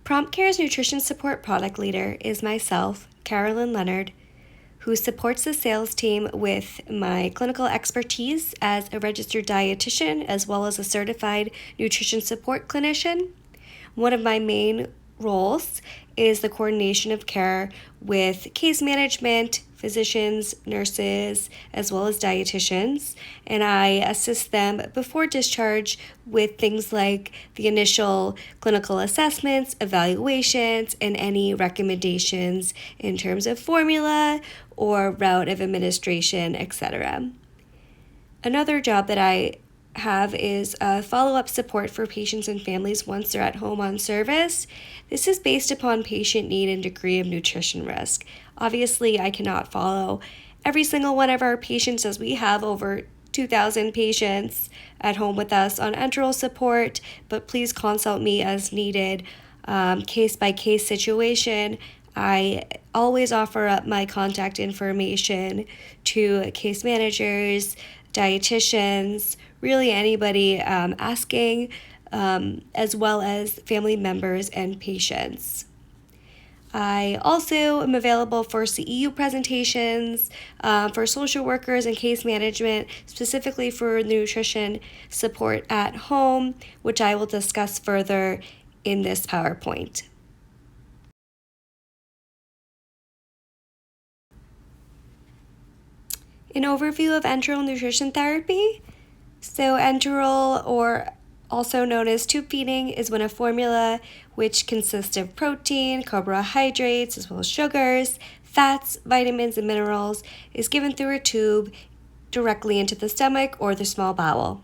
Prompt Care's nutrition support product leader is myself, Carolyn Leonard, who supports the sales team with my clinical expertise as a registered dietitian as well as a certified nutrition support clinician. One of my main roles is the coordination of care with case management, physicians, nurses, as well as dietitians, and I assist them before discharge with things like the initial clinical assessments, evaluations, and any recommendations in terms of formula or route of administration, etc. Another job that I have is follow-up support for patients and families once they're at home on service. This is based upon patient need and degree of nutrition risk. Obviously, I cannot follow every single one of our patients as we have over 2,000 patients at home with us on enteral support, but please consult me as needed, case-by-case situation. I always offer up my contact information to case managers, dietitians, really anybody asking, as well as family members and patients. I also am available for CEU presentations, for social workers and case management, specifically for nutrition support at home, which I will discuss further in this PowerPoint. An overview of enteral nutrition therapy. So enteral, or also known as tube feeding, is when a formula which consists of protein, carbohydrates, as well as sugars, fats, vitamins, and minerals is given through a tube directly into the stomach or the small bowel.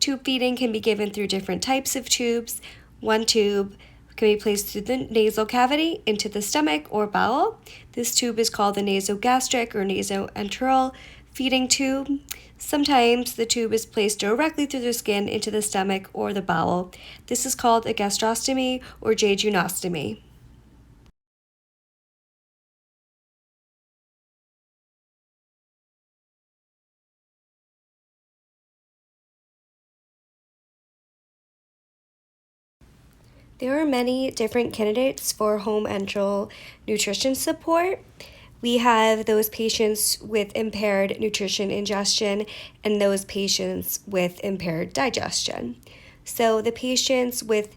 Tube feeding can be given through different types of tubes. One tube can be placed through the nasal cavity into the stomach or bowel. This tube is called the nasogastric or nasoenteral feeding tube. Sometimes the tube is placed directly through the skin into the stomach or the bowel. This is called a gastrostomy or jejunostomy. There are many different candidates for home enteral nutrition support. We have those patients with impaired nutrition ingestion and those patients with impaired digestion. So the patients with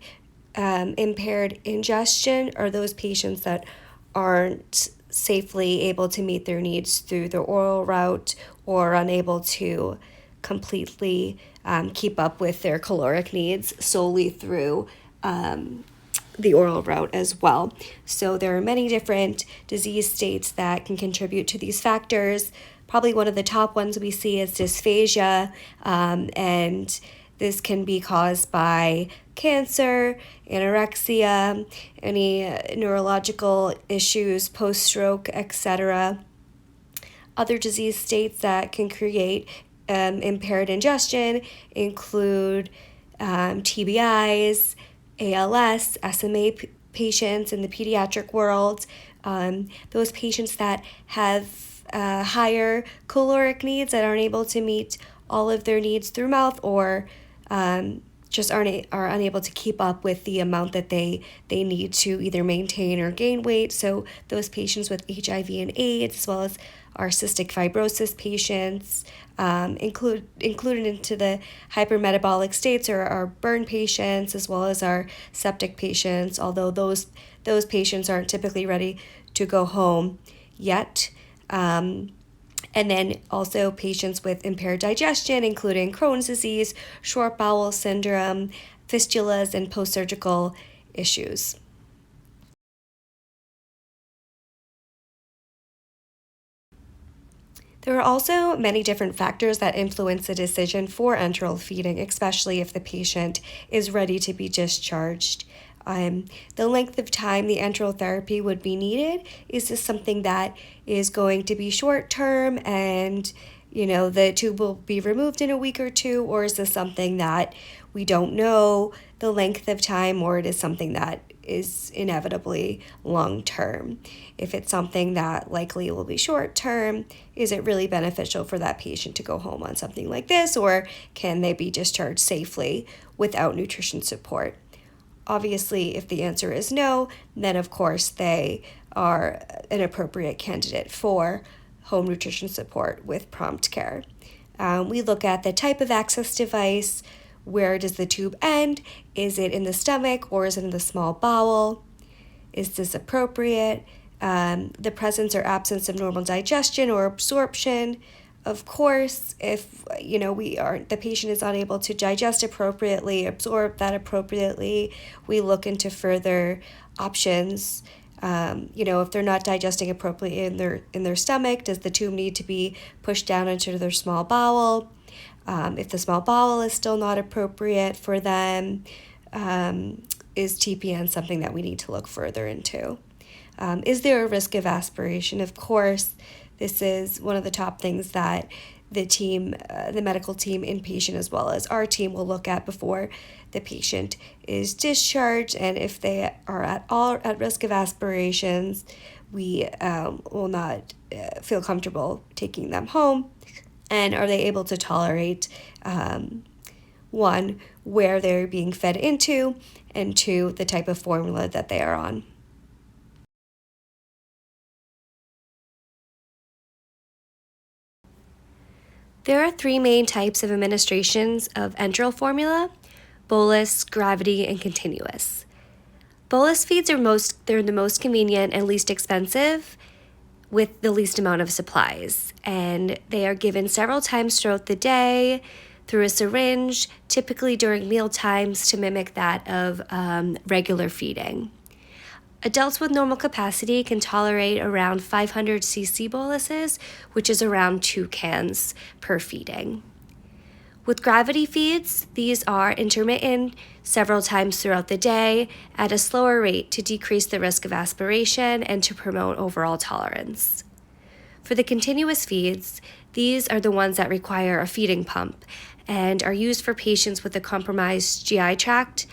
impaired ingestion are those patients that aren't safely able to meet their needs through the oral route or unable to completely keep up with their caloric needs solely through the oral route as well. So there are many different disease states that can contribute to these factors. Probably one of the top ones we see is dysphagia, and this can be caused by cancer, anorexia, any neurological issues, post-stroke, etc. Other disease states that can create impaired ingestion include TBIs, ALS, SMA patients in the pediatric world, those patients that have higher caloric needs that aren't able to meet all of their needs through mouth, or just are unable to keep up with the amount that they need to either maintain or gain weight. So those patients with HIV and AIDS, as well as our cystic fibrosis patients, included into the hypermetabolic states, or our burn patients, as well as our septic patients, although those patients aren't typically ready to go home yet. And then also patients with impaired digestion, including Crohn's disease, short bowel syndrome, fistulas, and post-surgical issues. There are also many different factors that influence the decision for enteral feeding, especially if the patient is ready to be discharged. The length of time the enteral therapy would be needed. Is this something that is going to be short term and the tube will be removed in a week or two, or is this something that we don't know the length of time, or it is something that is inevitably long term? If it's something that likely will be short term, is it really beneficial for that patient to go home on something like this, or can they be discharged safely without nutrition support? Obviously, if the answer is no, then of course they are an appropriate candidate for home nutrition support with prompt care. We look at the type of access device. Where does the tube end? Is it in the stomach or is it in the small bowel? Is this appropriate? The presence or absence of normal digestion or absorption. Of course, if the patient is unable to digest appropriately, absorb that appropriately, we look into further options. If they're not digesting appropriately in their stomach, does the tube need to be pushed down into their small bowel? If the small bowel is still not appropriate for them, is TPN something that we need to look further into? Is there a risk of aspiration? Of course, this is one of the top things that the medical team, inpatient, as well as our team will look at before the patient is discharged. And if they are at all at risk of aspirations, we will not feel comfortable taking them home. And are they able to tolerate, one, where they're being fed into, and two, the type of formula that they are on. There are three main types of administrations of enteral formula: bolus, gravity, and continuous. Bolus feeds they're the most convenient and least expensive with the least amount of supplies, and they are given several times throughout the day through a syringe, typically during meal times to mimic that of regular feeding. Adults with normal capacity can tolerate around 500 cc boluses, which is around 2 cans per feeding. With gravity feeds, these are intermittent several times throughout the day at a slower rate to decrease the risk of aspiration and to promote overall tolerance. For the continuous feeds, these are the ones that require a feeding pump and are used for patients with a compromised GI tract,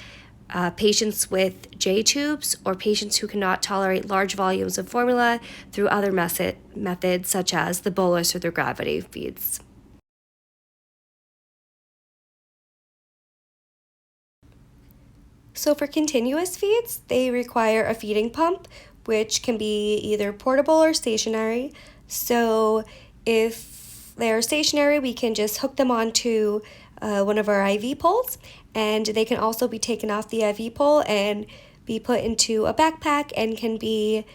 patients with J tubes, or patients who cannot tolerate large volumes of formula through other methods such as the bolus or the gravity feeds. So for continuous feeds, they require a feeding pump, which can be either portable or stationary. So if they're stationary, we can just hook them onto one of our IV poles, and they can also be taken off the IV pole and be put into a backpack and can be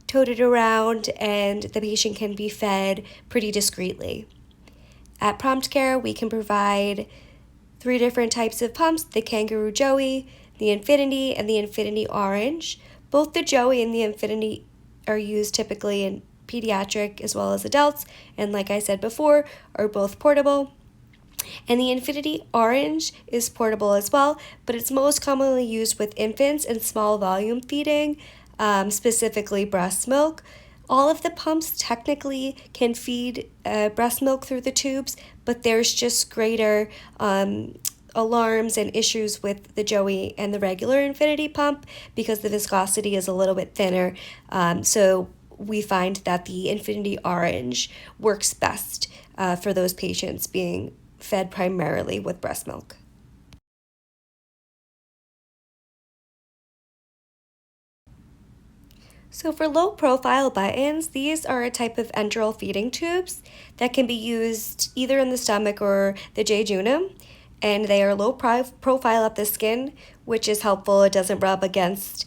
toted around, and the patient can be fed pretty discreetly. At Prompt Care, we can provide 3 different types of pumps: the Kangaroo Joey, the Infinity, and the Infinity Orange. Both the Joey and the Infinity are used typically in pediatric as well as adults, and like I said before, are both portable. And the Infinity Orange is portable as well, but it's most commonly used with infants and small volume feeding, specifically breast milk. All of the pumps technically can feed breast milk through the tubes, but there's just greater alarms and issues with the Joey and the regular Infinity pump because the viscosity is a little bit thinner. So we find that the Infinity Orange works best for those patients being fed primarily with breast milk. So for low profile buttons, these are a type of enteral feeding tubes that can be used either in the stomach or the jejunum, and they are low profile up the skin, which is helpful. It doesn't rub against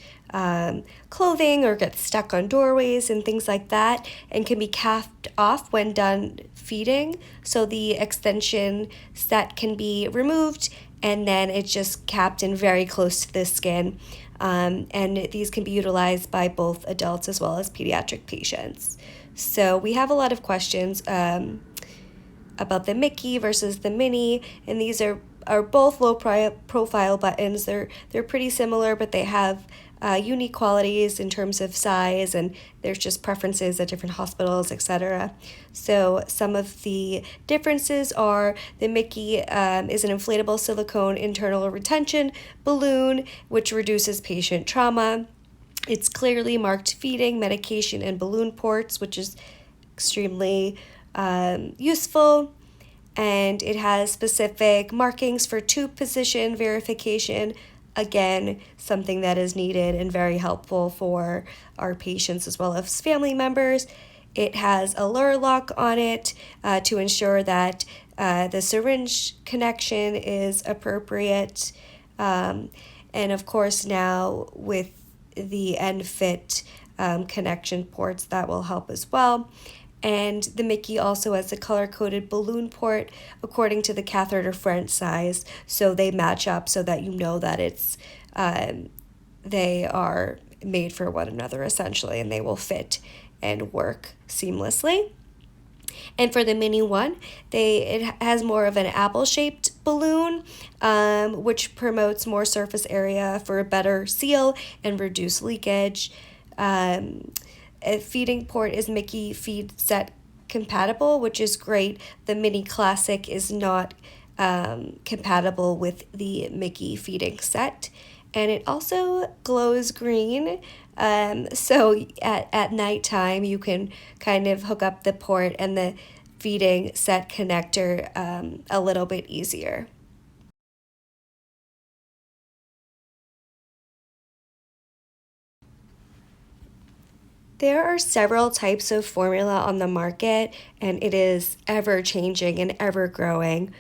clothing or get stuck on doorways and things like that, and can be capped off when done feeding. So the extension set can be removed and then it's just capped in very close to the skin. And these can be utilized by both adults as well as pediatric patients. So we have a lot of questions about the Mickey versus the Mini, and these are both low profile buttons. They're pretty similar, but they have unique qualities in terms of size, and there's just preferences at different hospitals, etc. So some of the differences are the Mickey is an inflatable silicone internal retention balloon, which reduces patient trauma. It's clearly marked feeding, medication, and balloon ports, which is extremely useful. And it has specific markings for tube position verification, again, something that is needed and very helpful for our patients as well as family members. It has a lure lock on it to ensure that the syringe connection is appropriate. And of course, now with the EndFit connection ports, that will help as well. And the Mickey also has a color-coded balloon port according to the catheter front size, so they match up so that you know that they are made for one another essentially, and they will fit and work seamlessly. And for the mini one, it has more of an apple-shaped balloon, which promotes more surface area for a better seal and reduce leakage. A feeding port is Mickey Feed Set compatible, which is great. The Mini Classic is not compatible with the Mickey Feeding Set. And it also glows green. So at nighttime, you can kind of hook up the port and the feeding set connector a little bit easier. There are several types of formula on the market, and it is ever changing and ever growing.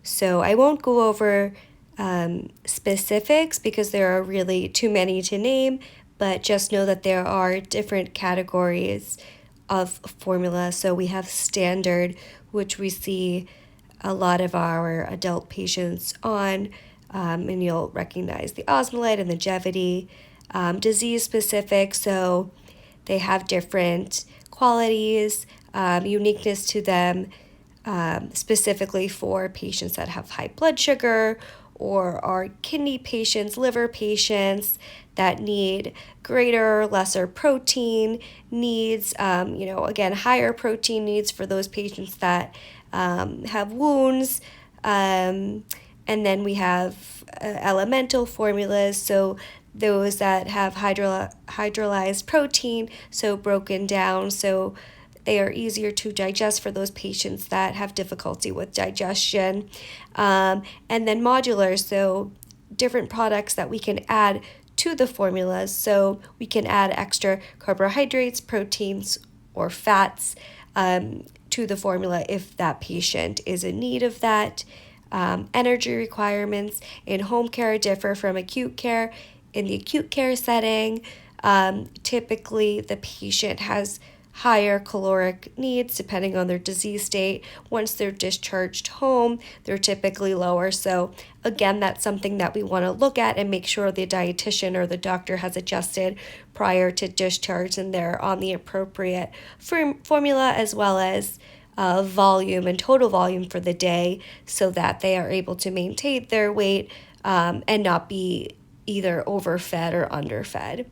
So I won't go over specifics because there are really too many to name, but just know that there are different categories of formula. So we have standard, which we see a lot of our adult patients on, and you'll recognize the osmolite and the Gevity. Disease specific, so they have different qualities, uniqueness to them, specifically for patients that have high blood sugar or are kidney patients, liver patients that need greater or lesser protein needs, again, higher protein needs for those patients that have wounds. And then we have elemental formulas, so those that have hydrolyzed protein, so broken down, so they are easier to digest for those patients that have difficulty with digestion. And then modular, so different products that we can add to the formulas, so we can add extra carbohydrates, proteins, or fats to the formula if that patient is in need of that. Energy requirements in home care differ from acute care. In the acute care setting, typically the patient has higher caloric needs depending on their disease state. Once they're discharged home, they're typically lower. So again, that's something that we want to look at and make sure the dietitian or the doctor has adjusted prior to discharge and they're on the appropriate formula as well as volume and total volume for the day so that they are able to maintain their weight and not be either overfed or underfed.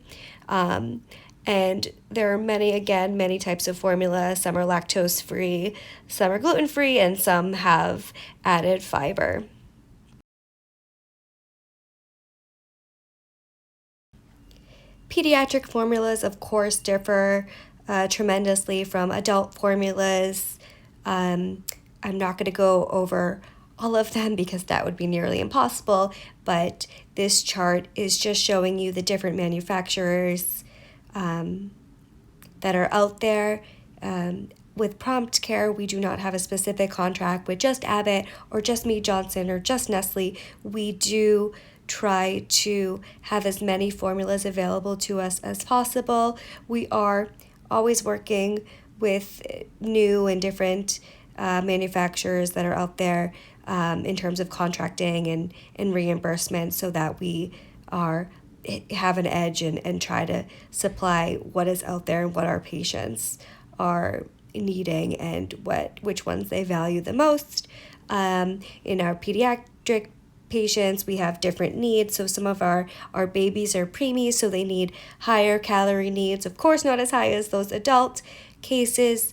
And there are many types of formula. Some are lactose free, some are gluten free, and some have added fiber. Pediatric formulas, of course, differ tremendously from adult formulas. I'm not going to go over all of them because that would be nearly impossible, but this chart is just showing you the different manufacturers that are out there. With Prompt Care, we do not have a specific contract with just Abbott or just Mead Johnson or just Nestle. We do try to have as many formulas available to us as possible. We are always working with new and different manufacturers that are out there in terms of contracting and reimbursement so that we have an edge and try to supply what is out there and what our patients are needing and which ones they value the most. In our pediatric patients, we have different needs. So some of our babies are preemies, so they need higher calorie needs. Of course, not as high as those adult cases.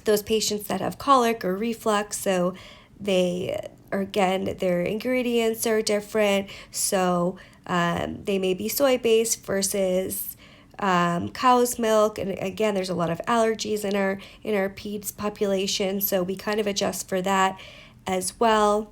Those patients that have colic or reflux, so their ingredients are different. So they may be soy-based versus cow's milk, and again, there's a lot of allergies in our peds population, so we kind of adjust for that as well.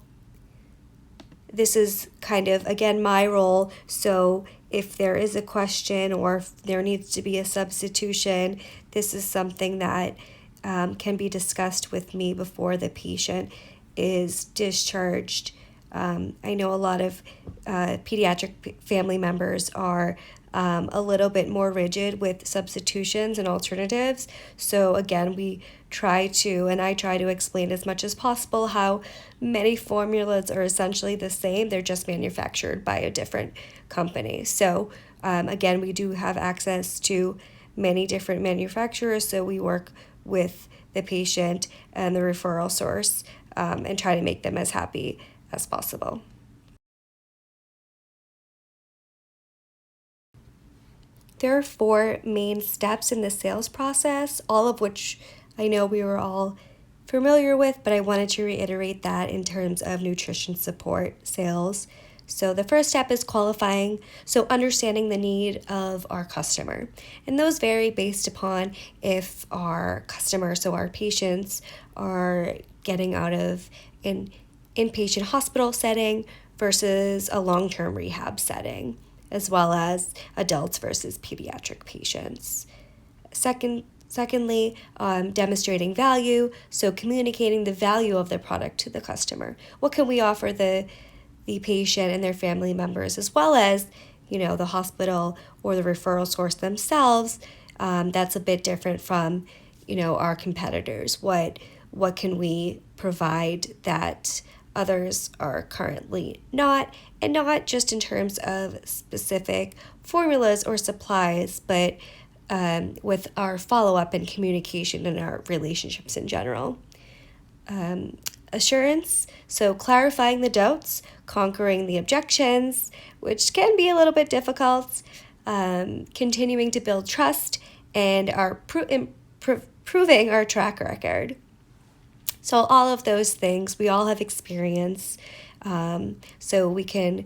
this is kind of, again, my role. So if there is a question or if there needs to be a substitution, this is something that can be discussed with me before the patient is discharged. I know a lot of pediatric family members are a little bit more rigid with substitutions and alternatives. So again, I try to explain as much as possible how many formulas are essentially the same. They're just manufactured by a different company. So again, we do have access to many different manufacturers. So we work with the patient and the referral source and try to make them as happy as possible. There are 4 main steps in the sales process, all of which I know we were all familiar with, but I wanted to reiterate that in terms of nutrition support sales. So the first step is qualifying, so understanding the need of our customer. And those vary based upon if our customers, so our patients, are getting out of an inpatient hospital setting versus a long-term rehab setting, as well as adults versus pediatric patients. Secondly, demonstrating value, so communicating the value of the product to the customer. What can we offer the patient and their family members, as well as, the hospital or the referral source themselves? That's a bit different from, our competitors. What can we provide that others are currently not, and not just in terms of specific formulas or supplies, but with our follow-up and communication and our relationships in general. Assurance, so clarifying the doubts, conquering the objections, which can be a little bit difficult, continuing to build trust, and proving our track record. So all of those things, we all have experience, so we can,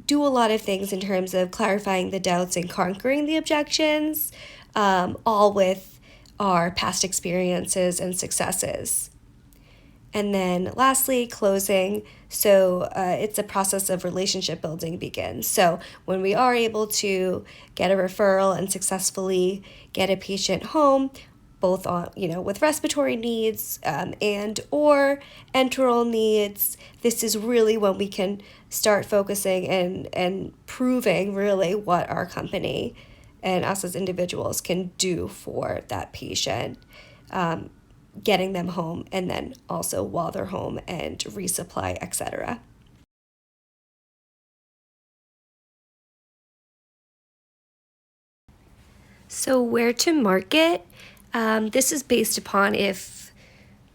do a lot of things in terms of clarifying the doubts and conquering the objections, all with our past experiences and successes. And then lastly, closing. So it's a process of relationship building begins. So when we are able to get a referral and successfully get a patient home, both on, with respiratory needs and or enteral needs, this is really when we can start focusing and proving really what our company and us as individuals can do for that patient, getting them home, and then also while they're home and resupply, etc. So where to market? This is based upon if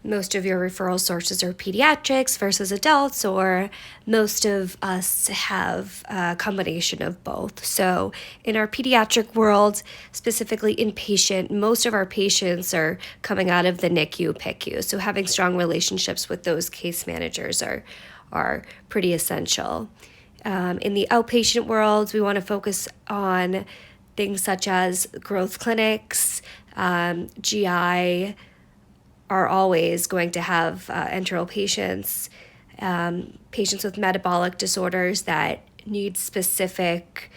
most of your referral sources are pediatrics versus adults, or most of us have a combination of both. So in our pediatric world, specifically inpatient, most of our patients are coming out of the NICU, PICU. So having strong relationships with those case managers are pretty essential. In the outpatient world, we want to focus on things such as growth clinics, GI are always going to have enteral patients, patients with metabolic disorders that need specific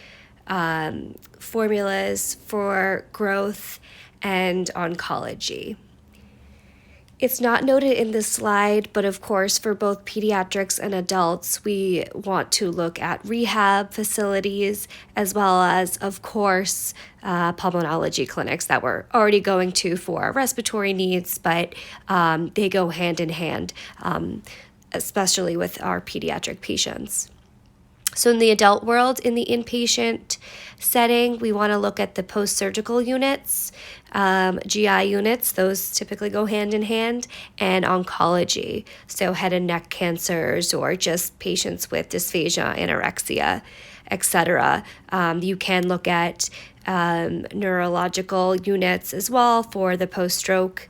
formulas for growth, and oncology. It's not noted in this slide, but of course, for both pediatrics and adults, we want to look at rehab facilities, as well as, of course, pulmonology clinics that we're already going to for our respiratory needs, but they go hand in hand, especially with our pediatric patients. So in the adult world, in the inpatient setting, we want to look at the post-surgical units, GI units, those typically go hand in hand, and oncology, so head and neck cancers or just patients with dysphagia, anorexia, etc. You can look at neurological units as well for the post-stroke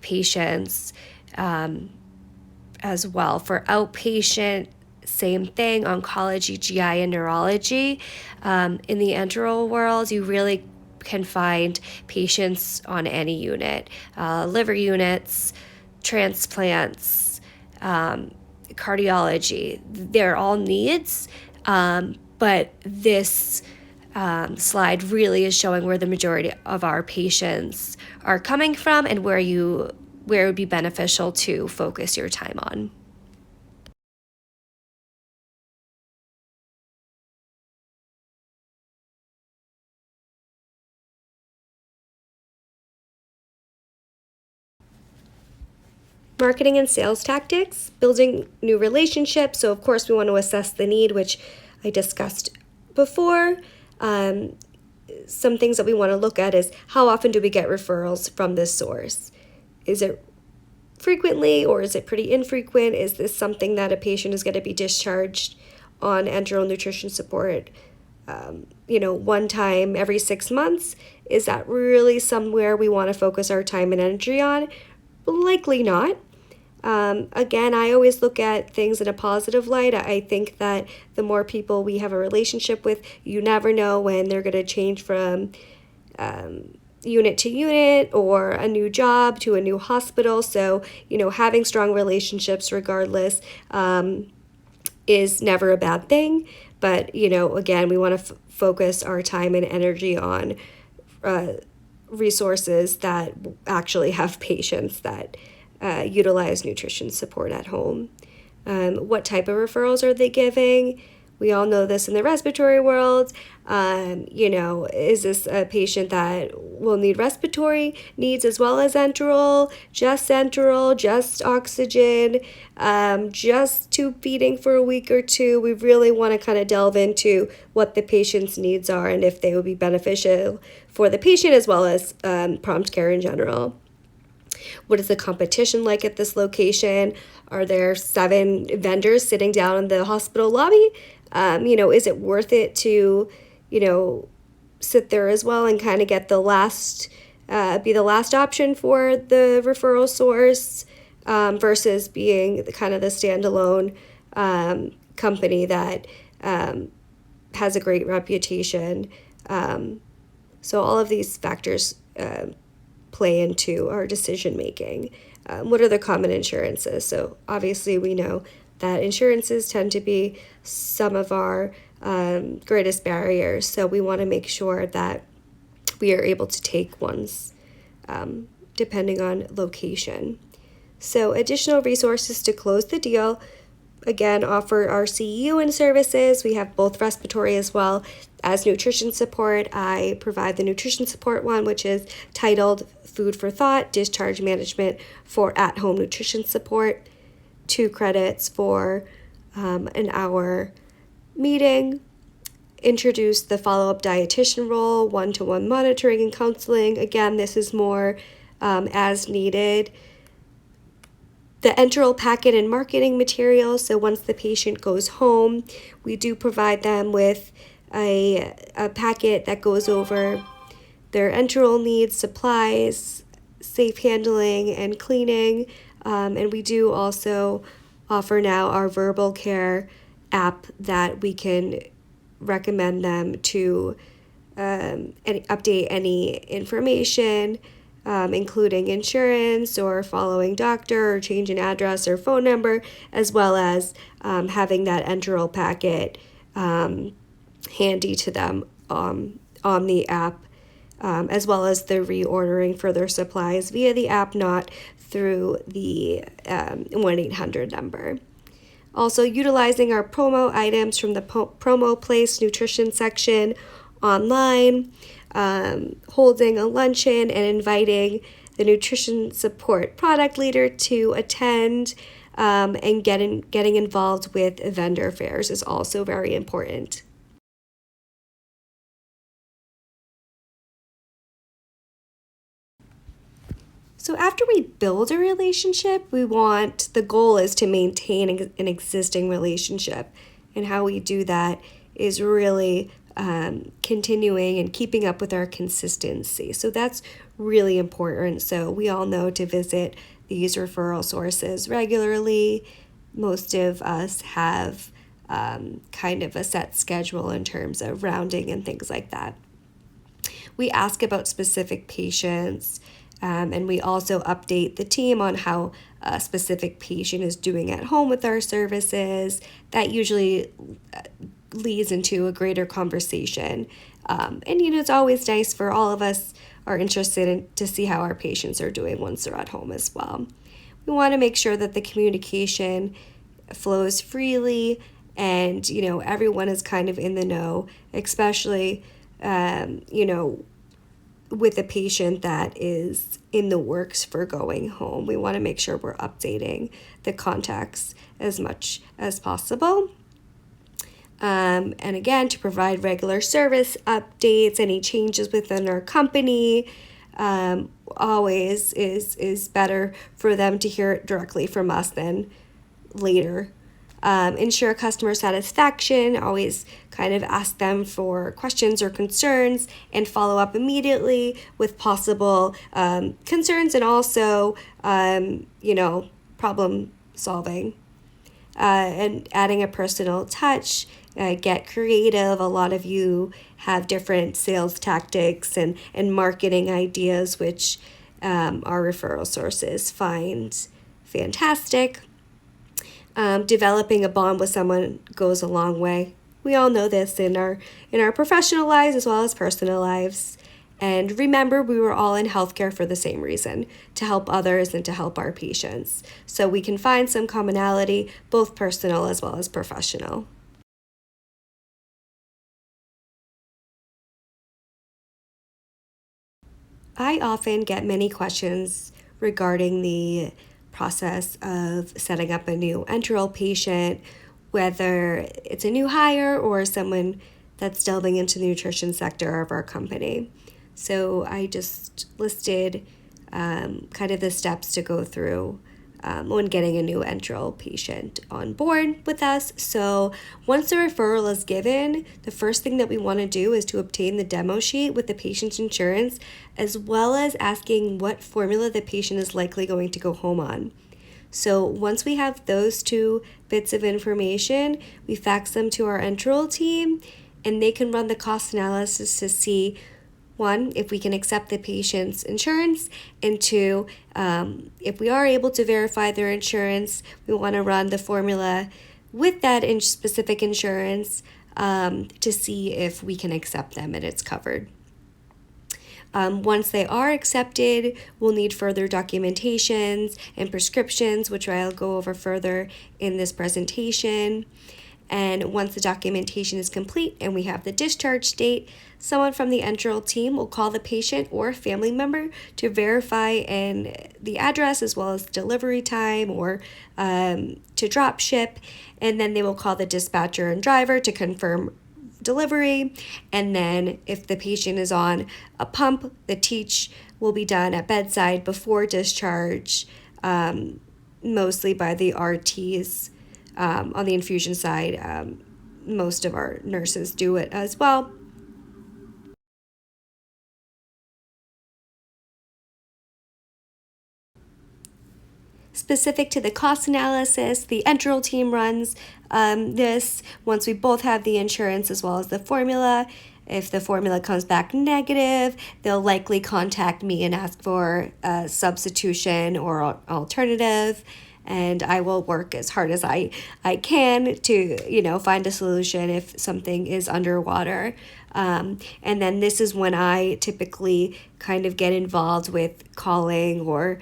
patients as well. For outpatient, same thing, oncology, GI, and neurology. In the enteral world, you really can find patients on any unit, liver units, transplants, cardiology. They're all needs, but this slide really is showing where the majority of our patients are coming from and where it would be beneficial to focus your time on. Marketing and sales tactics, building new relationships. So of course we want to assess the need, which I discussed before. Some things that we want to look at is how often do we get referrals from this source? Is it frequently or is it pretty infrequent? Is this something that a patient is going to be discharged on enteral nutrition support one time every 6 months? Is that really somewhere we want to focus our time and energy on? Likely not. Again, I always look at things in a positive light. I think that the more people we have a relationship with, you never know when they're going to change from unit to unit or a new job to a new hospital. So, having strong relationships regardless is never a bad thing. But, again, we want to focus our time and energy on resources that actually have patients that utilize nutrition support at home. What type of referrals are they giving? We all know this in the respiratory world. Is this a patient that will need respiratory needs as well as enteral, just oxygen, just tube feeding for a week or two? We really want to kind of delve into what the patient's needs are and if they would be beneficial for the patient as well as prompt care in general. What is the competition like at this location? Are there 7 vendors sitting down in the hospital lobby? Is it worth it to, sit there as well and kind of get be the last option for the referral source versus being the standalone company that has a great reputation. So all of these factors play into our decision making. What are the common insurances? So obviously we know that insurances tend to be some of our greatest barriers. So we want to make sure that we are able to take ones depending on location. So additional resources to close the deal. Again, offer our CEU and services. We have both respiratory as well as nutrition support. I provide the nutrition support one, which is titled Food for Thought, Discharge Management for At-Home Nutrition Support. 2 credits for an hour meeting. Introduce the follow-up dietitian role, one-to-one monitoring and counseling. Again, this is more as needed. The enteral packet and marketing materials. So once the patient goes home, we do provide them with a packet that goes over their enteral needs, supplies, safe handling, and cleaning. And we do also offer now our verbal care app that we can recommend them to update any information, including insurance or following doctor or change in address or phone number, as well as having that enteral packet handy to them on the app, as well as the reordering for their supplies via the app, not through the 1-800 number. Also utilizing our promo items from the promo place nutrition section online, holding a luncheon and inviting the nutrition support product leader to attend, and getting involved with vendor fairs is also very important. So after we build a relationship, the goal is to maintain an existing relationship. And how we do that is really continuing and keeping up with our consistency. So that's really important. So we all know to visit these referral sources regularly. Most of us have kind of a set schedule in terms of rounding and things like that. We ask about specific patients. And we also update the team on how a specific patient is doing at home with our services. That usually leads into a greater conversation. And it's always nice for all of us are interested in to see how our patients are doing once they're at home as well. We want to make sure that the communication flows freely and everyone is kind of in the know, especially with a patient that is in the works for going home. We want to make sure we're updating the contacts as much as possible. And again, to provide regular service updates, any changes within our company, always is better for them to hear it directly from us than later. Ensure customer satisfaction, always kind of ask them for questions or concerns and follow up immediately with possible concerns and also, problem solving. And adding a personal touch, get creative. A lot of you have different sales tactics and marketing ideas, which our referral sources find fantastic. Developing a bond with someone goes a long way. We all know this in our professional lives as well as personal lives. And remember, we were all in healthcare for the same reason, to help others and to help our patients. So we can find some commonality, both personal as well as professional. I often get many questions regarding the process of setting up a new enteral patient, whether it's a new hire or someone that's delving into the nutrition sector of our company. So I just listed kind of the steps to go through when getting a new enteral patient on board with us. So once the referral is given, the first thing that we want to do is to obtain the demo sheet with the patient's insurance, as well as asking what formula the patient is likely going to go home on. So once we have those two bits of information, we fax them to our enteral team, and they can run the cost analysis to see, one, if we can accept the patient's insurance, and two, if we are able to verify their insurance, we want to run the formula with that specific insurance to see if we can accept them and it's covered. Once they are accepted, we'll need further documentations and prescriptions, which I'll go over further in this presentation. And once the documentation is complete and we have the discharge date, someone from the enteral team will call the patient or family member to verify the address as well as delivery time or to drop ship. And then they will call the dispatcher and driver to confirm delivery. And then if the patient is on a pump, the teach will be done at bedside before discharge, mostly by the RTs. On the infusion side, most of our nurses do it as well. Specific to the cost analysis, the enteral team runs this once we both have the insurance as well as the formula. If the formula comes back negative, they'll likely contact me and ask for a substitution or alternative. And I will work as hard as I can to, find a solution if something is underwater. And then this is when I typically kind of get involved with calling or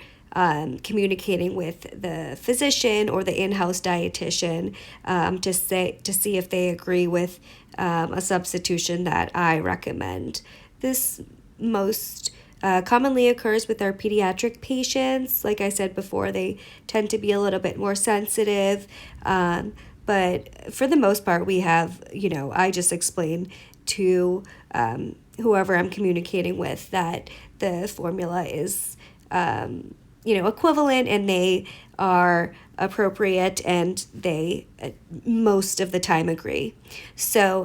communicating with the physician or the in-house dietitian to see if they agree with a substitution that I recommend. This most commonly occurs with our pediatric patients. Like I said before, they tend to be a little bit more sensitive. But for the most part, we have, I just explain to whoever I'm communicating with that the formula is, equivalent and they are appropriate and they most of the time agree. So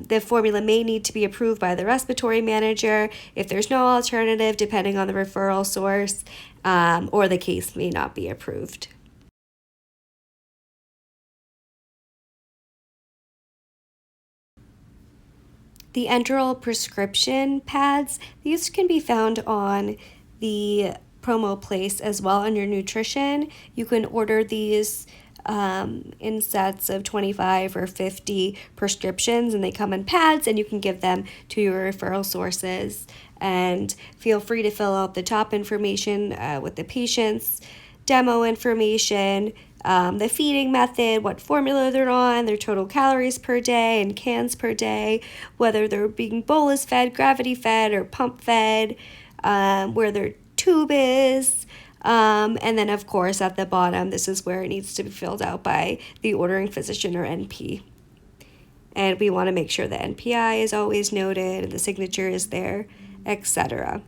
the formula may need to be approved by the respiratory manager if there's no alternative, depending on the referral source, or the case may not be approved. The enteral prescription pads, these can be found on the promo place as well under nutrition. You can order these in sets of 25 or 50 prescriptions, and they come in pads, and you can give them to your referral sources. And feel free to fill out the top information with the patient's demo information, the feeding method, what formula they're on, their total calories per day and cans per day, whether they're being bolus fed, gravity fed, or pump fed, where their tube is. And then, of course, at the bottom, this is where it needs to be filled out by the ordering physician or NP. And we want to make sure the NPI is always noted and the signature is there, etc.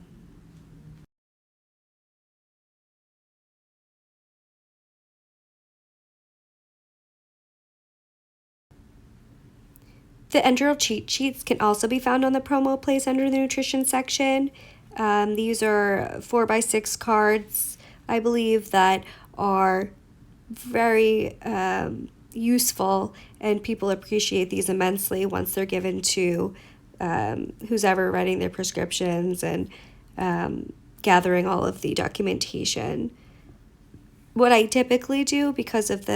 The enteral cheat sheets can also be found on the promo place under the nutrition section. These are 4x6 cards, I believe, that are very useful, and people appreciate these immensely once they're given to who's ever writing their prescriptions and gathering all of the documentation. What I typically do, because of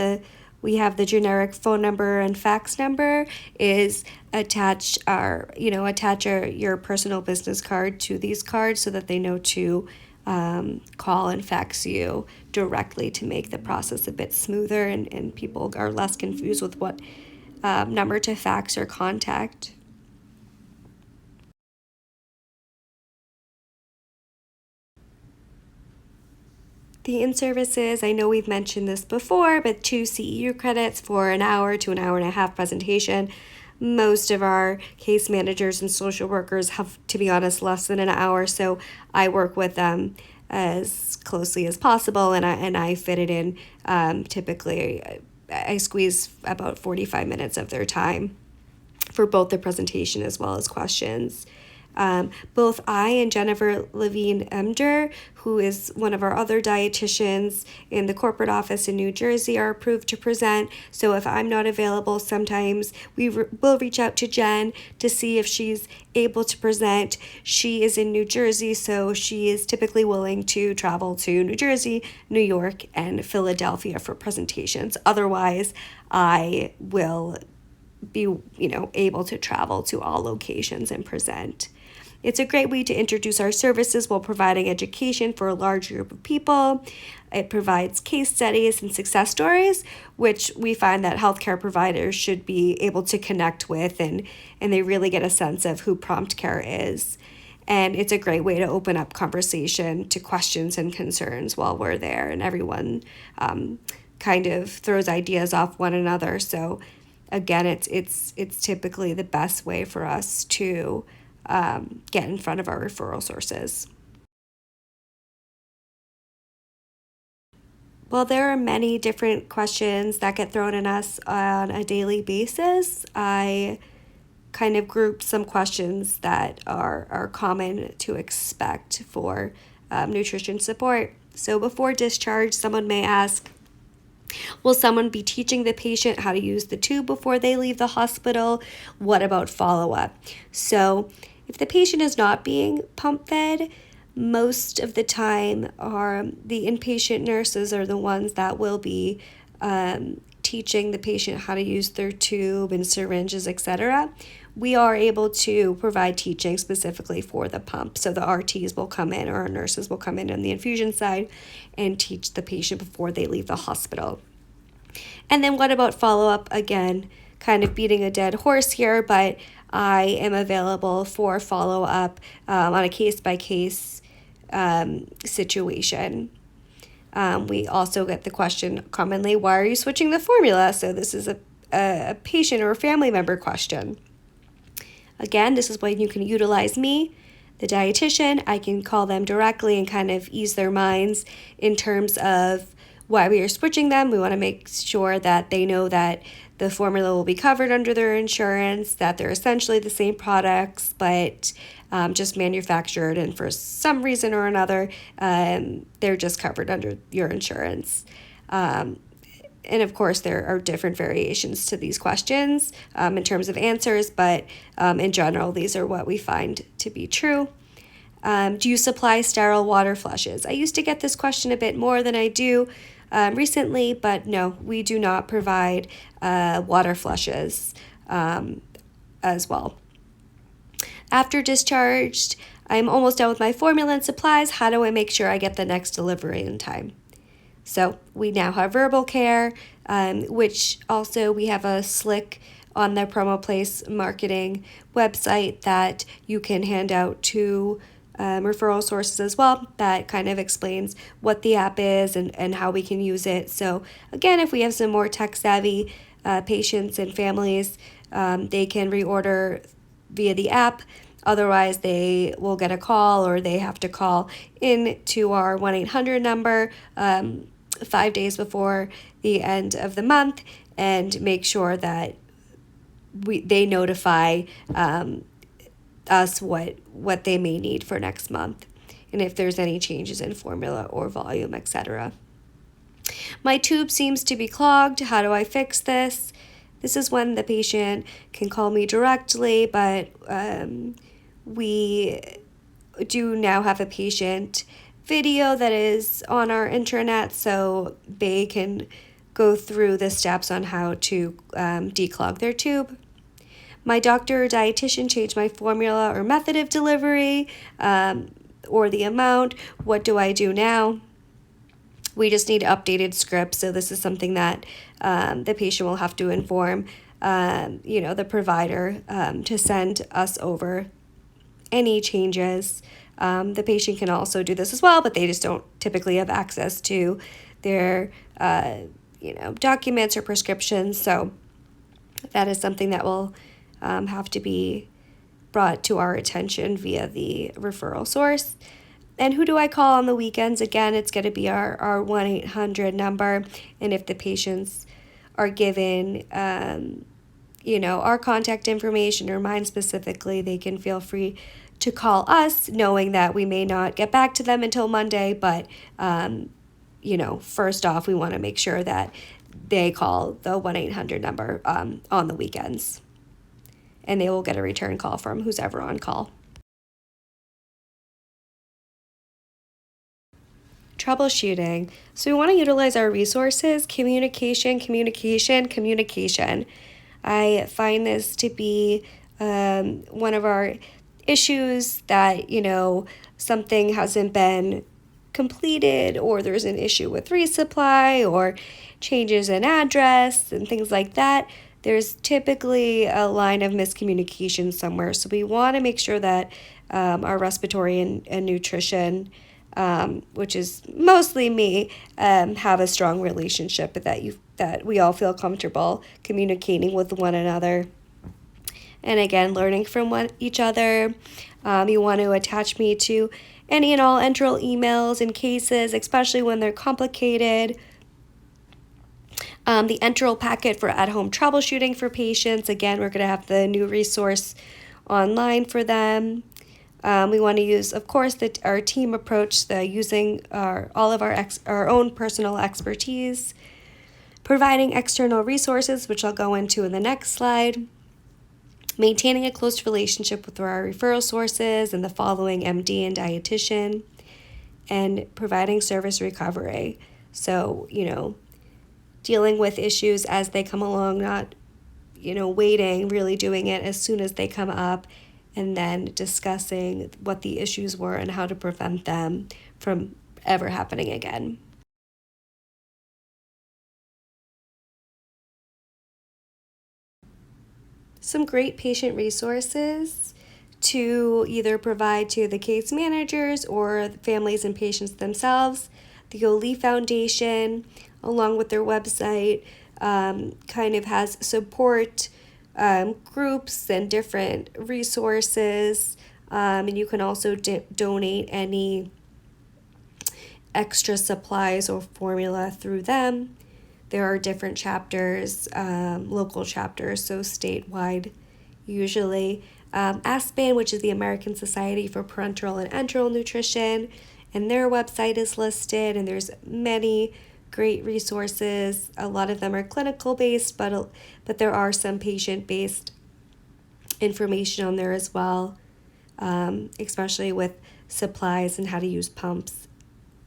we have the generic phone number and fax number, is attach your personal business card to these cards so that they know to call and fax you directly to make the process a bit smoother, and people are less confused with what number to fax or contact. The in-services, I know we've mentioned this before, but 2 CEU credits for an hour to an hour and a half presentation. Most of our case managers and social workers have, to be honest, less than an hour, so I work with them as closely as possible, and I fit it in. Typically, I squeeze about 45 minutes of their time for both the presentation as well as questions. Both I and Jennifer Levine Emder, who is one of our other dietitians in the corporate office in New Jersey, are approved to present. So if I'm not available, sometimes we'll reach out to Jen to see if she's able to present. She is in New Jersey, so she is typically willing to travel to New Jersey, New York, and Philadelphia for presentations. Otherwise, I will be able to travel to all locations and present. It's a great way to introduce our services while providing education for a large group of people. It provides case studies and success stories, which we find that healthcare providers should be able to connect with, and they really get a sense of who prompt care is. And it's a great way to open up conversation to questions and concerns while we're there, and everyone kind of throws ideas off one another. So again, it's typically the best way for us to get in front of our referral sources. Well, there are many different questions that get thrown at us on a daily basis. I kind of grouped some questions that are common to expect for nutrition support. So before discharge, someone may ask, will someone be teaching the patient how to use the tube before they leave the hospital? What about follow-up? So if the patient is not being pump fed, most of the time the inpatient nurses are the ones that will be teaching the patient how to use their tube and syringes, etc. We are able to provide teaching specifically for the pump. So the RTs will come in, or our nurses will come in on the infusion side and teach the patient before they leave the hospital. And then what about follow-up? Again, kind of beating a dead horse here, but I am available for follow-up on a case-by-case situation. We also get the question commonly, why are you switching the formula? So this is a patient or a family member question. Again, this is when you can utilize me, the dietitian. I can call them directly and kind of ease their minds in terms of why we are switching them. We want to make sure that they know that the formula will be covered under their insurance, that they're essentially the same products, but just manufactured, and for some reason or another, they're just covered under your insurance. And of course, there are different variations to these questions in terms of answers, but in general, these are what we find to be true. Do you supply sterile water flushes? I used to get this question a bit more than I do recently, but no, we do not provide water flushes as well. After discharged, I'm almost done with my formula and supplies. How do I make sure I get the next delivery in time? So we now have verbal care, which also we have a slick on the Promo Place marketing website that you can hand out to referral sources as well. That kind of explains what the app is and how we can use it. So again, if we have some more tech savvy patients and families, they can reorder via the app. Otherwise, they will get a call or they have to call in to our 1-800 number 5 days before the end of the month and make sure that they notify us what they may need for next month and if there's any changes in formula or volume, etc. My tube seems to be clogged. How do I fix this? This is when the patient can call me directly, but we do now have a patient video that is on our intranet, so they can go through the steps on how to declog their tube. My doctor or dietitian changed my formula or method of delivery or the amount. What do I do now? We just need updated scripts, so this is something that the patient will have to inform the provider to send us over any changes. The patient can also do this as well, but they just don't typically have access to their documents or prescriptions. So that is something that will have to be brought to our attention via the referral source. And who do I call on the weekends? Again, it's going to be our 1-800 number. And if the patients are given our contact information or mine specifically, they can feel free to call us, knowing that we may not get back to them until Monday, but first off, we want to make sure that they call the 1-800 number on the weekends, and they will get a return call from who's ever on call. Troubleshooting. So we want to utilize our resources, communication. I find this to be one of our issues that, something hasn't been completed or there's an issue with resupply or changes in address and things like that. There's typically a line of miscommunication somewhere. So we want to make sure that our respiratory and nutrition, which is mostly me, have a strong relationship, that we all feel comfortable communicating with one another. And again, learning from each other. You want to attach me to any and all enteral emails and cases, especially when they're complicated. The enteral packet for at-home troubleshooting for patients. Again, we're going to have the new resource online for them. We want to use, of course, our team approach, using all of our own personal expertise, providing external resources, which I'll go into in the next slide, maintaining a close relationship with our referral sources and the following MD and dietitian, and providing service recovery. So, dealing with issues as they come along, not, waiting, really doing it as soon as they come up, and then discussing what the issues were and how to prevent them from ever happening again. Some great patient resources to either provide to the case managers or families and patients themselves. The Oli Foundation, along with their website, kind of has support groups and different resources, and you can also donate any extra supplies or formula through them. There are different chapters, local chapters, so statewide usually. ASPAN, which is the American Society for Parenteral and Enteral Nutrition, and their website is listed, and there's many great resources. A lot of them are clinical based, but there are some patient based information on there as well, especially with supplies and how to use pumps,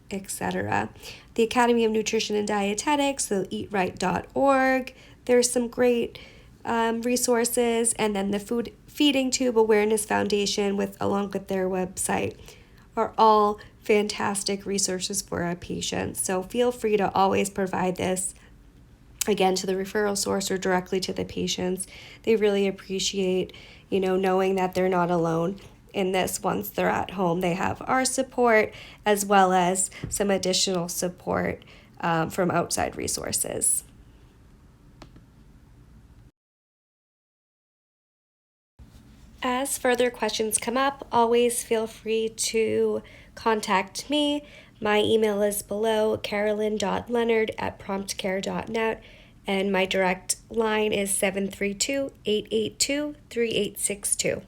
etc. The Academy of Nutrition and Dietetics, so eatright.org, there's some great resources, and then the Food Feeding Tube Awareness Foundation, along with their website, are all fantastic resources for our patients. So feel free to always provide this, again, to the referral source or directly to the patients. They really appreciate, knowing that they're not alone in this. Once they're at home, they have our support as well as some additional support from outside resources. As further questions come up, always feel free to contact me. My email is below, carolyn.leonard@promptcare.net, and my direct line is 732-882-3862.